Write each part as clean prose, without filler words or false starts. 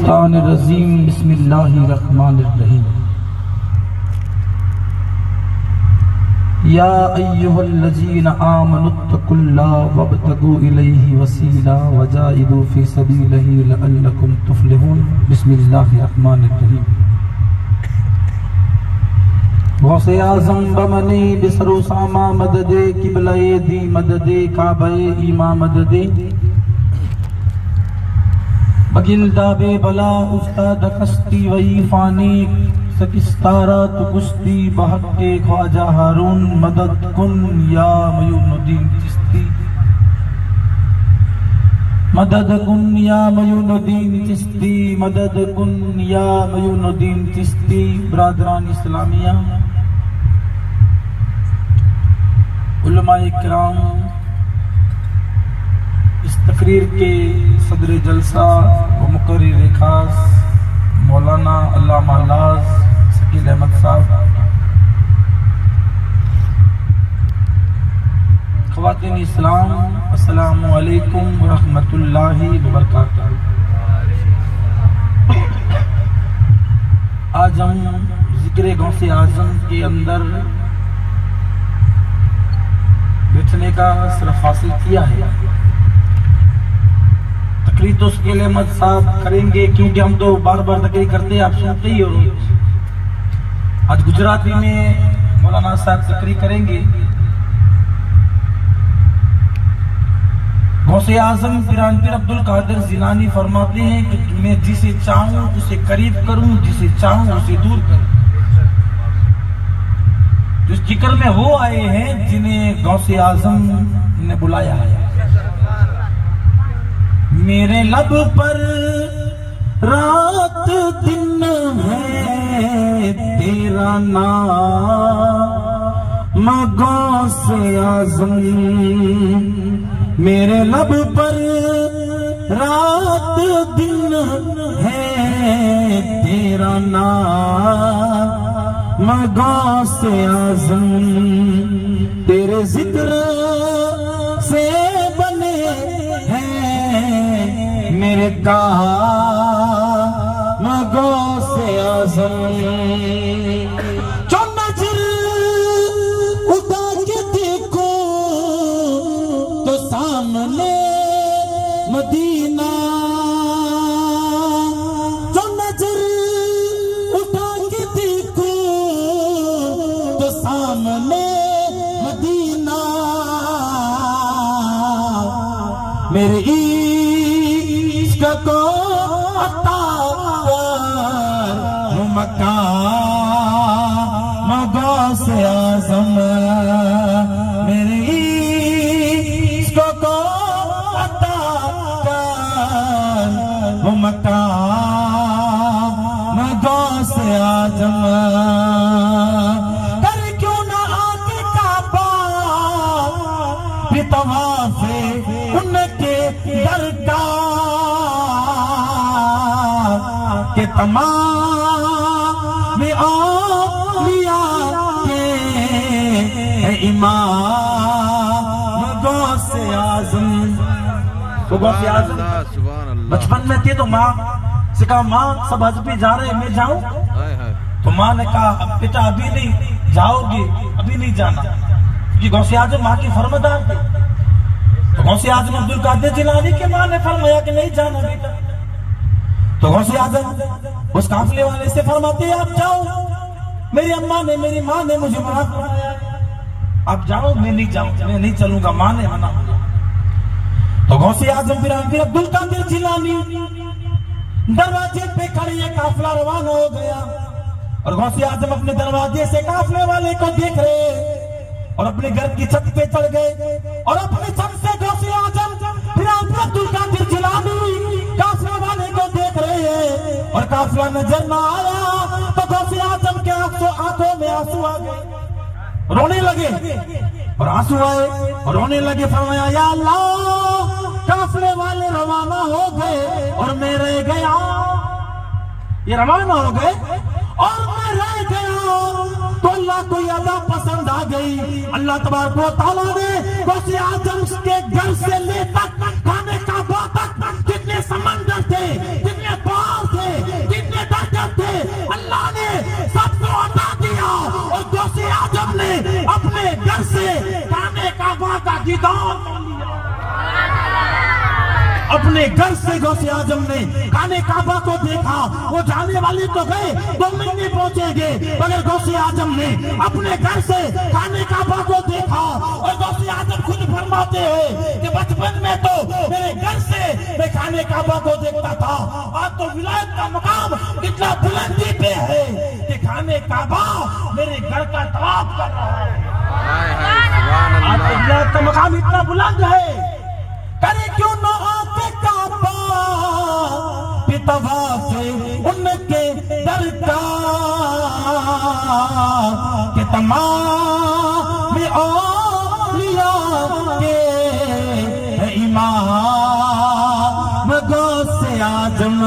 मिनश्शैतानिर्रजीम बिस्मिल्लाहिर्रहमानिर्रहीम। या अय्युहल्लज़ीना आमनुत्तकुल्लाह वब्तगू इलैहि वसीला वजाहिदू फी सबीलिही लअल्लकुम तुफ्लिहून। बिस्मिल्लाहिर्रहमानिर्रहीम। गौसे आज़म बमनी बिसरुसामा मददे किबले दी मददे काबे ईमा मददे बगिल्दा बे बला उस्ताद कस्ती वही फानी सकिस्तारा तो कुश्ती बहके ख्वाजा हारून मदद कुन या मयूनुद्दीन चिश्ती मदद कुन या मयूनुद्दीन चिश्ती मदद कुन या मयूनुद्दीन चिश्ती। ब्रादरान इस्लामिया, उलमाए किराम, इस तकरीर के सदर जलसा व मुकर्रिर खास मौलाना अल्लामा लाज शकील अहमद साहब, ख़वातीन इस्लाम, अस्सलामु अलैकुम व रहमतुल्लाहि व बरकातुहू। आज हम जिक्र गौसे आज़म के अंदर बैठने का सिर्फ हासिल किया है। तकरीर तो शकील अहमद साहब करेंगे क्योंकि हम तो बार बार तकरीर करते हैं, आप सुनते ही हो। आज गुजराती में मौलाना साहब तकरीर करेंगे। गौसे आज़म पीर अब्दुल कादिर जिलानी फरमाते हैं कि मैं जिसे चाहूं उसे करीब करूं, जिसे चाहूं उसे दूर करूं। इस जिक्र में वो आए हैं जिन्हें गौसे आज़म ने बुलाया है। मेरे लब पर रात दिन है तेरा नाम गौसे आज़म। मेरे लब पर रात दिन है तेरा नाम गौसे आज़म। तेरे जिक्र से बने हैं मेरे काम गौसे आज़म। जो नजर उठा के देखो तो सामने मदीना, जो नजर उठा के देखो तो सामने मदीना। मेरे इश्क को अता कर मकाम गौसे आज़म। मेरे इश्क को अता कर मकाम गौसे आज़म। कर क्यों ना आके काबा भी तवाफ़े उनके दरगाह के तमाम औलिया के इमाम गौसे आज़म। गौसे आज़म बचपन में थे तो माँ से कहा, माँ सब हज पे जा रहे हैं, मैं जाऊं? तो माँ ने कहा, बेटा अभी नहीं जाओगे, अभी नहीं जाना, क्योंकि गौसे आज़म माँ की फरमादार थे। तो गौसे आज़म अब्दुल कादिर जिलानी के माँ ने फरमाया कि नहीं जाना बेटा। तो गौसे आज़म उस काफिले वाले से फरमाते हैं, आप जाओ, मेरी अम्मा ने, मेरी माँ ने मुझे मना फरमाया, आप जाओ, मैं नहीं जाऊं, मैं नहीं चलूंगा, माँ ने मना। तो गौसे आज़म पीर अब्दुल कादिर जिलानी दरवाजे पे खड़े, ये काफिला रवाना हो गया और गौसे आज़म अपने दरवाजे से काफिले वाले को देख रहे और अपने घर की छत पे चढ़ गए और अपने छत से गौसे आज़म पीर अब्दुल कादिर जिलानी काफिला वाले को देख रहे हैं और काफिला नजर ना आया तो गौसे आज़म के आंखों में आंसू आ गए, रोने लगे और आंसू आए और रोने लगे। फरमाया, या अल्लाह, काफिले वाले रवाना हो गए और मैं रह गया। ये रवाना हो गए और मैं रह गया तो अल्लाह को अदा पसंद आ गई। अल्लाह तबारक व तआला ने गौसे आज़म के घर से ले तक खाने का तक कितने समंदर थे, कितने पहाड़ थे, हाजत थे, अल्लाह ने सबको हटा दिया और गौसे आजम ने अपने घर से खाने काबा का दीदार कर लिया। अपने घर से गौसे आजम ने खाने काबा को देखा। वो जाने वाले तो गए, 2 महीने पहुंचेंगे, मगर गौसे आजम ने अपने घर से खाने काबा को देखा। और गौसे आजम खुद फरमाते हैं कि बचपन में तो मेरे घर से मैं खाने काबा को देखता था, आज तो विलायत का मकाम इतना बुलंदी पे है कि खाने काबा मेरे घर का तवाफ कर रहा है। आज तो विलायत का मकाम इतना बुलंद है, करे क्यों न आके काबा पे तवाफ उनके दर का, के तमाम औलिया के इमाम गौसे आजम,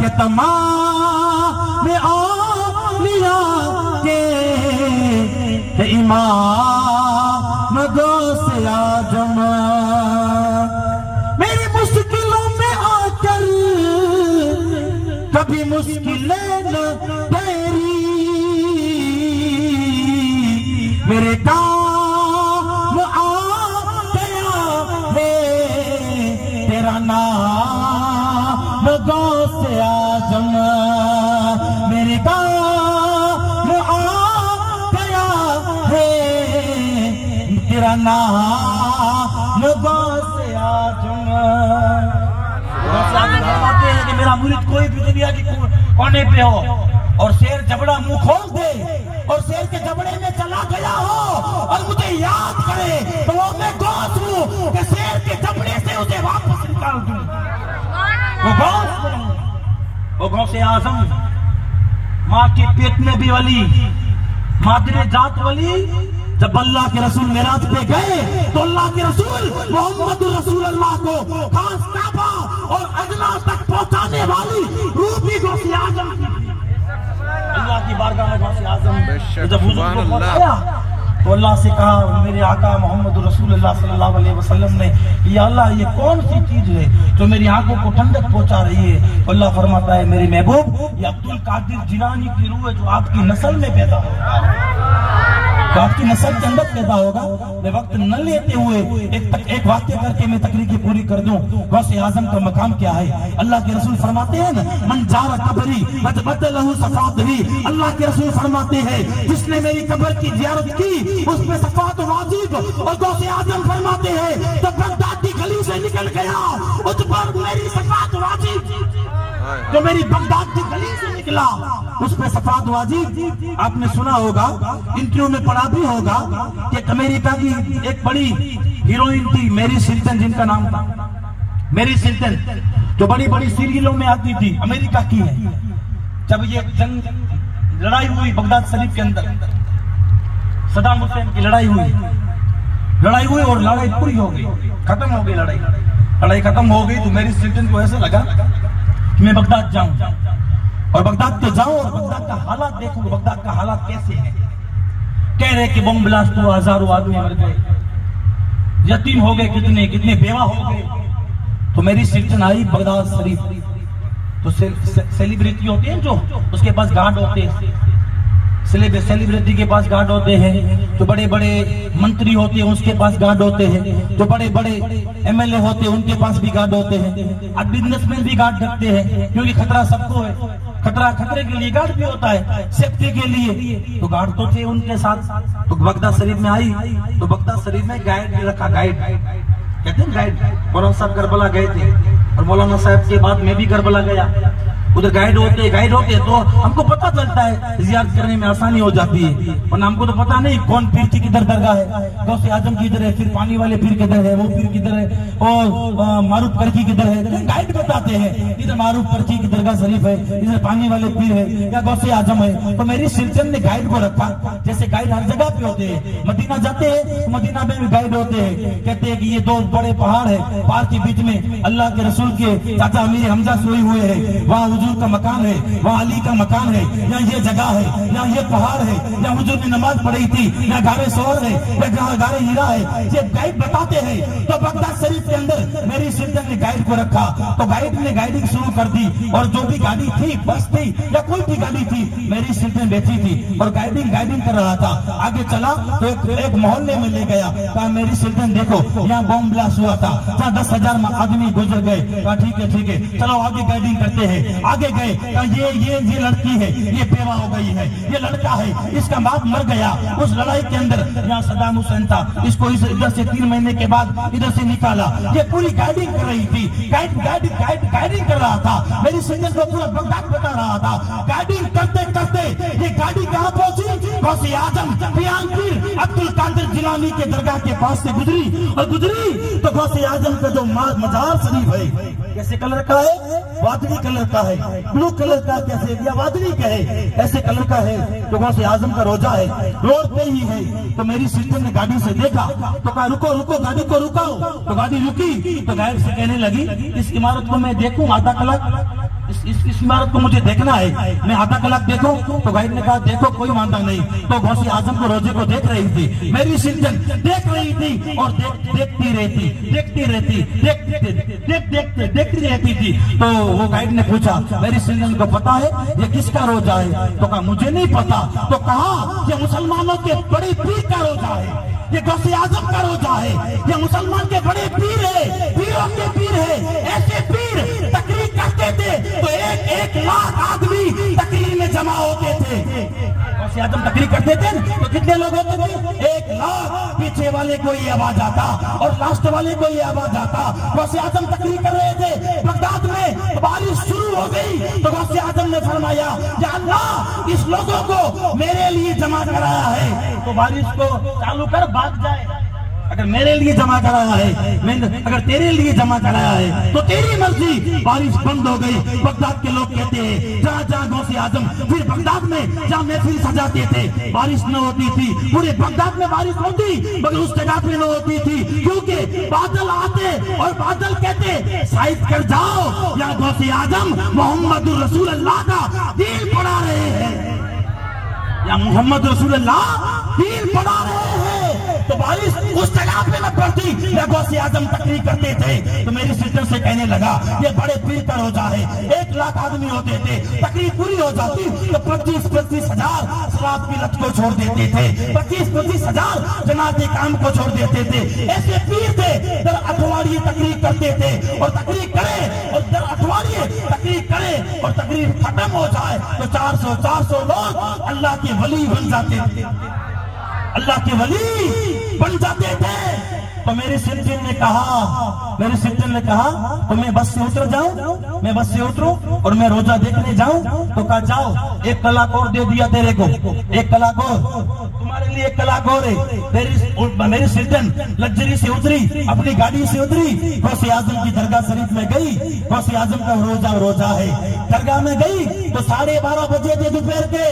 के तमाम औलिया के इमाम गौसे आजम। मेरी मुश्किलों में आकर कभी मुश्किलें न तेरी, मेरे काम आ गया है तेरा नाम गौसे आजम, मेरे काम आ गया है तेरा नाम गौसे आजम। फरमाते हैं कि मेरा मुरीद कोई भी दुनिया की कोने पे हो और शेर जबड़ा मुंह खोल दे और शेर के जबड़े में चला गया हो और मुझे याद करे, तो वो मैं गौस हूँ कि शेर के जबड़े से उसे वापस निकाल दूं। वो गौस, वो गौसे आजम, माँ के पेट में भी वली, मादरे जात वली। जब अल्लाह के रसूल मेराज पे गए तो अल्लाह के रसूल मोहम्मद रसूल अल्लाह को खास काबा और अजला तक पहुंचाने वाली रूबी गौसे आजम की, अल्लाह की बारगाह में गौसे आजम जब हुजूर को पहुंचाया तो अल्लाह से कहा, मेरे आका मोहम्मद रसूलुल्लाह सल्लल्लाहु अलैहि वसल्लम ने, या अल्लाह ये कौन सी चीज है जो मेरी आंखों को ठंडक पहुंचा रही है? तो अल्लाह फरमाता है, मेरे महबूब ये अब्दुल कादिर जिलानी की रूह है जो आपकी नस्ल में पैदा होगा, तो आपकी नस्ल के अंदर पैदा होगा। मैं वक्त न लेते हुए एक वाक्य करके मैं तकरीर पूरी कर दूं। गौसे आजम का मकाम क्या है? अल्लाह के रसूल फरमाते हैं, मन जार कबरी बदलहु सफातही, अल्लाह के रसूल फरमाते हैं जिसने मेरी कब्र की जियारत की उसमें सफात वाजिब। और गौसे आजम फरमाते हैं जब बगदाद की गली से निकल गया उस पर मेरी सफात वाजिब, जो मेरी बगदाद की गली से निकला उस पे सफात वाजिब। आपने सुना होगा, इंटरव्यू में पढ़ा भी होगा कि अमेरिका की एक बड़ी हीरोइन थी मेरी सिल्टन, जिनका नाम था मेरी सिल्टन, जो बड़ी बड़ी सीरियलों में आती थी, अमेरिका की है। जब ये जंग लड़ाई हुई बगदाद शरीफ के अंदर, सद्दाम हुसैन की लड़ाई हुई और लड़ाई पूरी हो गई, खत्म हो गई लड़ाई खत्म हो गई। तो मेरी सिल्टन को ऐसा लगा कि मैं बगदाद जाऊं और बगदाद पे जाऊं और बगदाद का हालात देखूं, बगदाद का हालात कैसे है। कह रहे कि बम ब्लास्ट हुआ, हजारों आदमी मर गए, यतीम हो गए, कितने बेवा हो गए। तो मेरी सिल्टन आई बगदाद शरीफ, तो सेलिब्रिटी होते हैं जो, उसके पास गार्ड होते हैं, सेलिब्रिटी के पास गार्ड होते हैं, जो बड़े बड़े मंत्री होते हैं उसके पास गार्ड होते हैं, जो बड़े बड़े एमएलए होते हैं उनके पास भी गार्ड होते हैं, अब बिजनेसमैन भी गार्ड रखते हैं, क्योंकि खतरा सबको है, खतरे के लिए गार्ड भी होता है, सेफ्टी के लिए। तो गार्ड तो थे उनके साथ। तो बगदाद शरीफ में आई तो बगदाद शरीफ में गाइड भी रखा, गाइड कहते हैं गाइड। मौलाना साहब करबला गए थे और मौलाना साहब के बाद मैं भी करबला गया। उधर गाइड होते तो हमको पता चलता है, जियारत करने में आसानी हो जाती है, वरना हमको तो पता नहीं कौन पीर की किधर दरगाह है, गौसे आजम किधर है, फिर पानी वाले पीर किधर है, वो पीर किधर है, और मारूफ करकी किधर है। गाइड बताते हैं इधर मारूफ करकी की दरगाह शरीफ है, इधर पानी वाले पीर है या गौसे आजम है। तो मेरी सिल्टन ने गाइड को रखा, जैसे गाइड हर जगह पे होते हैं, मदीना जाते हैं तो मदीना में भी गाइड होते हैं। कहते हैं कि ये 2 बड़े पहाड़ है, पहाड़ के बीच में अल्लाह के रसूल के चाचा अमीर हमजा सोए हुए है, वहाँ हुजूर का मकान है, वहाँ अली का मकान है, यहाँ ये जगह है, यहाँ ये पहाड़ है, यहाँ हुजूर ने नमाज पढ़ी थी, यहाँ गारे सोर है, यहाँ गारे हीरा है, ये गाइड बताते हैं। तो बगदाद शरीफ के अंदर मेरी सिस्टर ने गाइड को रखा, तो गाइड ने गाइडिंग शुरू कर दी, और जो भी गाड़ी थी, बस थी या कोई भी गाड़ी थी, मेरी सिस्टर बैठी थी और गाइडिंग कर रहा था। आगे चला तो एक मोहल्ले में ले गया, कहा मेरी सिस्टर देखो यहाँ बॉम्ब ब्लास्ट हुआ था, जहाँ 10,000 आदमी गुजर गए। कहा ठीक है चलो आगे गाइडिंग करते हैं। आगे गए, कहा ये लड़की है, ये बेवा हो गई है, ये लड़का है, इसका बाप मर गया उस लड़ाई के अंदर, यहाँ सद्दाम हुसैन था, इसको इधर से 3 महीने के बाद इधर से निकाला। ये पूरी गाइडिंग कर रही थी, गाइडिंग कर रहा था, मेरी सिस्टर को पूरा बगदाद बता रहा था। गाइडिंग करते करते ये गाड़ी कहाँ पहुंची? गौसे आजम पियान पीर अब्दुल कादिर जिलानी के दरगाह के पास से गुजरी तो गौसे आजम का जो मजार शरीफ है, कैसे कलर का है? वादली कलर का है, ब्लू कलर का, कैसे या वादली का है, ऐसे कलर का है। तो गौसे आजम का रोजा है, रोड पे ही है। तो मेरी सिस्टर ने गाड़ी से देखा तो कहा रुको गाड़ी को रुकाओ। तो गाड़ी रुकी तो गाइड से कहने लगी इस इमारत को मैं देखूं आधा कलाक, इस इमारत को मुझे देखना है, मैं आधा कलाक देखूं। तो गाइड ने कहा देखो कोई वादा नहीं। तो गौसे आजम को रोजे को देख रही थी, मेरी सिस्टर देख रही थी और देखती रहती थी। तो वो गाइड ने पूछा मेरी सिस्टर को पता है ये किसका रोजा है? तो कहा मुझे नहीं पता। तो कहा ये मुसलमानों के बड़े पीर का रोजा है, ये गौसे आजम का रोजा है, ये मुसलमान के बड़े पीर है, पीरों के पीर है। ऐसे पीर तकरीर करते थे तो 1 लाख आदमी तकरीर में जमा होते थे। गौसे आजम तकरीर करते थे तो कितने लोग होते थे? 1 लाख। पीछे वाले को ये आवाज आता और लास्ट वाले को ये आवाज आता। गौसे आजम तकरीर कर रहे थे बगदाद में, बारिश शुरू हो गई तो गौसे आजम ने फरमाया या अल्लाह इस लोगों को मेरे लिए जमा कराया है तो बारिश को चालू कर भाग जाए। अगर मेरे लिए जमा कराया है, अगर तेरे लिए जमा कराया है तो तेरी मर्जी। बारिश बंद हो गई। बगदाद के लोग कहते हैं जहाँ गौसे आजम फिर बगदाद में जहाँ महफिल सजाते थे बारिश न होती थी, पूरे बगदाद में बारिश होती मगर उस जगह पे न होती थी, क्योंकि बादल आते और बादल कहते शायद कर जाओ या गौसे आजम मोहम्मद रसूलुल्लाह का दीन पढ़ा रहे हैं, या मोहम्मद रसूलुल्लाह दीन पढ़ा रहे हैं। तो बारिश उस जगह पे न पड़ती या गौसे आजम तकरीर करते थे। तो मेरी सिस्टर से कहने लगा ये बड़े पीर का रोजा है, 1 लाख आदमी होते थे, तकरीर पूरी हो जाती तो 25-25 हजार शराब की लत को छोड़ देते थे, 25-25 हजार जनाजे काम को छोड़ देते थे। ऐसे पीर थे दर अठवाडिये तकरीर करते थे और तकरीर करे और दर अठवाडिये तकरीर करे और तकरीर खत्म हो जाए तो 400 लोग अल्लाह के वली बन जाते थे, अल्लाह के वली बन जाते थे। तो मेरी सिस्टर ने कहा तो मैं बस से उतर जाऊं, मैं बस से उतरूं और मैं रोजा देखने जाऊं। तो कहा जाओ 1 कलाक और दे दिया तेरे को, 1 कलाक और, तुम्हारे लिए 1 कलाक और है। मेरी सिस्टर लग्जरी से उतरी, अपनी गाड़ी से उतरी, गौसे आजम की दरगाह शरीफ में गई। गौसे आजम का रोजा है, दरगाह में गई तो 12:30 बजे थे दोपहर के,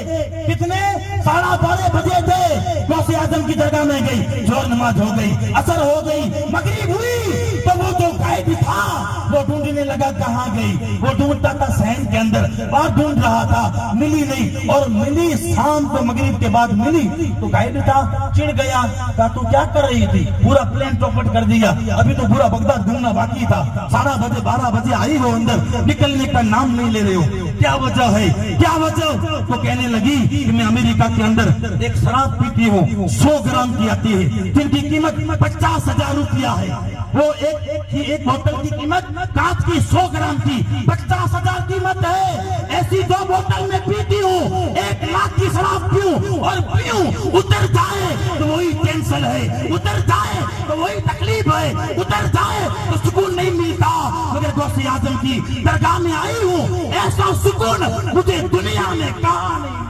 कितने 12:30 बजे थे। गौसे आजम की दरगाह में गई, जोर नमाज हो गई, असर हो गई, मगरिब हुई तो वो जो गाइड था वो ढूंढने लगा कहाँ गई। वो ढूंढता था सहन के अंदर, बाहर ढूंढ रहा था, मिली नहीं और मिली शाम को मगरिब के बाद मिली। तो गाइड था चिढ़ गया, कहा तू क्या कर रही थी? पूरा प्लेन चौपट कर दिया, अभी तो पूरा बगदाद घूमना बाकी था, 12 बजे आई हो अंदर, निकलने का नाम नहीं ले रहे हो, क्या वजह है, क्या वजह? तो कहने लगी कि मैं अमेरिका के अंदर एक शराब पीती हूँ, 100 ग्राम की आती है, जिनकी कीमत 50,000 रुपया है। वो एक बोतल की कीमत कांच की 100 ग्राम की 50,000 कीमत है। ऐसी 2 बोतल में पीती हूँ, 1 लाख की शराब पीऊं और पीऊं, उतर जाए तो वही टेंशन है, उतर जाए तो वही तकलीफ है, उतर जाए तो सुकून नहीं मिलता। मगर गौसे आजम की दरगाह में आई हूँ, ऐसा सुकून मुझे दुनिया में कहाँ नहीं।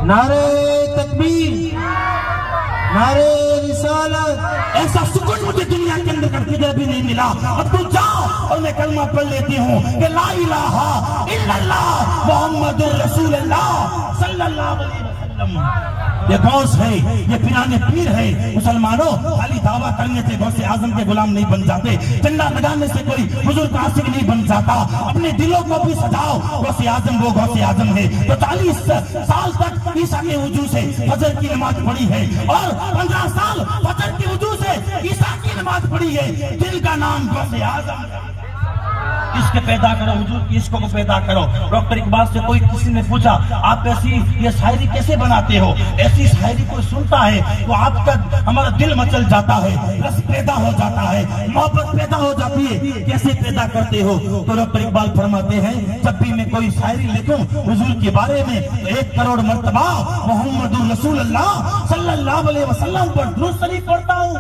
नारे तकबीर, नारे रिसालत, ऐसा सुकून मुझे दुनिया के अंदर किधर भी नहीं मिला। अब तू जाओ और मैं कलमा पढ़ लेती हूँ कि ला इलाहा इल्लल्लाह मुहम्मदुर रसूलुल्लाह सल्लल्लाहु अलैहि वसल्लम। ये गौस है, ये पिराने पीर है। मुसलमानों, खाली दावा करने से गौसे आजम के गुलाम नहीं बन जाते, चंदा लगाने से कोई बुजुर्ग आशिक नहीं बन जाता। अपने दिलों को भी सजाओ, गौसे आजम वो गौसे आजम है तो 40 साल तक ईसा के वजू से फजर की नमाज पढ़ी है और 15 साल फजर के वजू से ईसा की नमाज पढ़ी है। दिल का नाम गौसे आजम। इश्क पैदा करो, हुजूर की इश्क को पैदा करो। डॉक्टर इकबाल से कोई किसी ने पूछा, आप ऐसी ये शायरी कैसे बनाते हो? ऐसी शायरी कोई सुनता है तो आपका हमारा दिल मचल जाता है, रस पैदा हो जाता है, मोहब्बत पैदा हो जाती है। कैसे पैदा करते हो? तो डॉक्टर इकबाल फरमाते हैं, जब भी मैं कोई शायरी लिखूं हुजूर के बारे में तो 1 करोड़ मर्तबा मोहम्मदुर रसूलुल्लाह सल्लल्लाहु अलैहि वसल्लम पर दुरूद शरीफ पढ़ता हूं।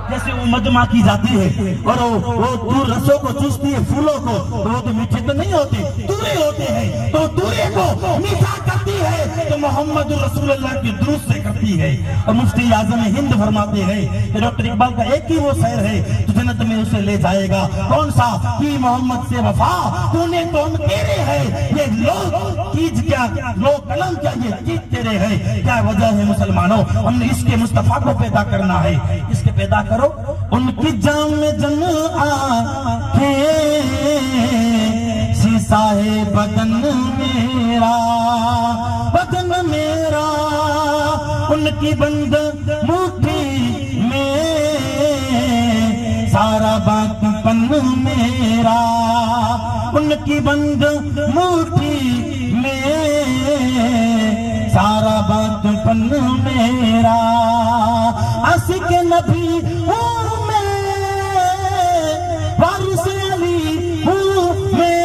जैसे वो मधुमा की जाती है और वो दूर रसों को चूसती है फूलों को, तो वो तो मीठे तो नहीं होते, दूरे होते हैं। तो दूरे को मीठा करती है तो मोहम्मद रसूलुल्लाह की दुरूद से करती है। और मुफ्ती आज़म हिंद फरमाते हैं कि डॉक्टर इकबाल का एक ही वो शेर है तो जन्नत में उसे ले जाएगा। कौन सा? कि मोहम्मद से वफा तूने तो हम तेरे है, ये लोग चीज क्या, लोग कलम क्या, ये चीज तेरे है। क्या वजह है मुसलमानों? हमने इसके मुस्तफा को पैदा करना है। इसके पैदा करो, उनकी जाम में जम आके शीशा है बदन मेरा, बदन मेरा उनकी बंद मुट्ठी में सारा बातपन मेरा, उनकी बंद मुट्ठी में सारा बातपन मेरा। आशिक नबी हूँ मैं, वारिस अली हूँ मैं,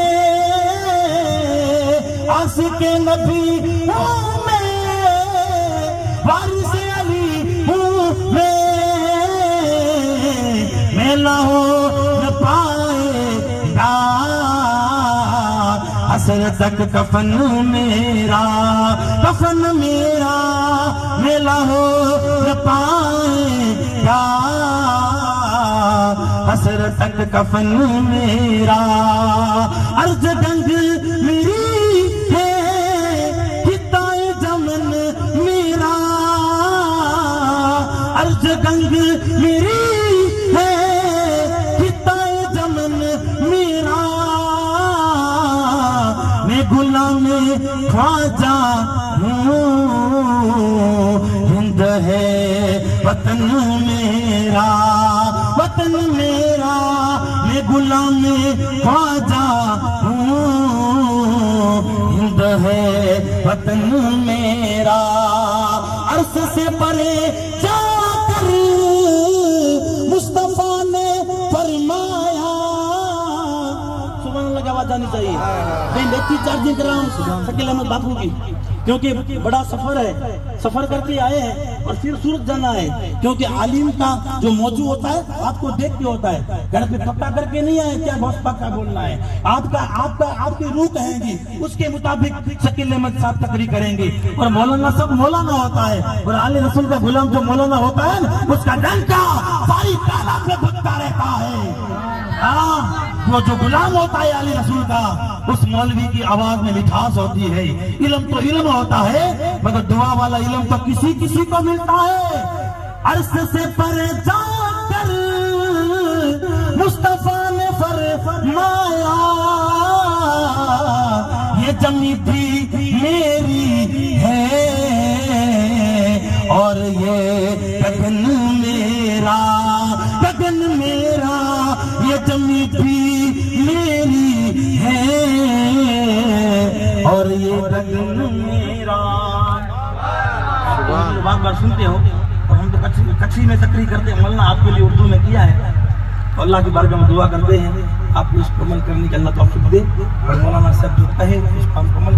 आशिक नबी हूँ मैं, वारिस अली हूँ मैं हो न पाएगा असर तक कफन मेरा, कफन मेरा मेला हो न पाएगा असर तक कफन मेरा। अर्ज गंग मेरी है हिताए जमन मेरा, अर्ज गंग मेरी है हिताए जमन मेरा। मैं गुलाम ख्वाजा हूँ, हिंद है वतन मेरा, वतन मेरा। मैं गुलाम ख्वाजा हूँ, हिंद है वतन मेरा। अर्श से परे जाकर मुस्तफा ने फरमाया, सुभान अल्लाह की आवाज आनी चाहिए। मैं लेती चार्जिंग कर रहा हूँ शकील अहमद बापू की, क्योंकि बड़ा सफर है, सफर करके आए हैं और फिर सूरत जाना है। क्योंकि आलिम का जो मौजू होता है आपको देख के होता है, घर पे पक्का करके नहीं आए क्या बहुत पक्का बोलना है। आपकी रूह कहेंगी उसके मुताबिक शकील अहमद साहब तकरीर करेंगे। और मौलाना सब मौलाना होता है और आले रसूल का गुलाम जो मौलाना होता है उसका डंका सारी कायनात में बजता रहता है। वो जो गुलाम होता है आले रसूल का, उस मौलवी की आवाज में मिठास होती है। इल्म तो इल्म होता है मगर दुआ वाला इल्म तो किसी किसी को मिलता है। अर्श से परे जाकर मुस्तफा ने फरमाया, ये जमी भी मेरी है और ये गगन मेरा, गगन मेरा। ये जमी भी मेरी है और ये गगन मेरा। बार बार सुनते हो और हम तो कच्ची में तकरीर करते हैं। मौलाना आपके लिए उर्दू में किया है तो अल्लाह की बारगाह में दुआ करते हैं आपको इसको अमल करने की अल्लाह तौफीक दे। और मौलाना साहब जो कहे उसको हम अमल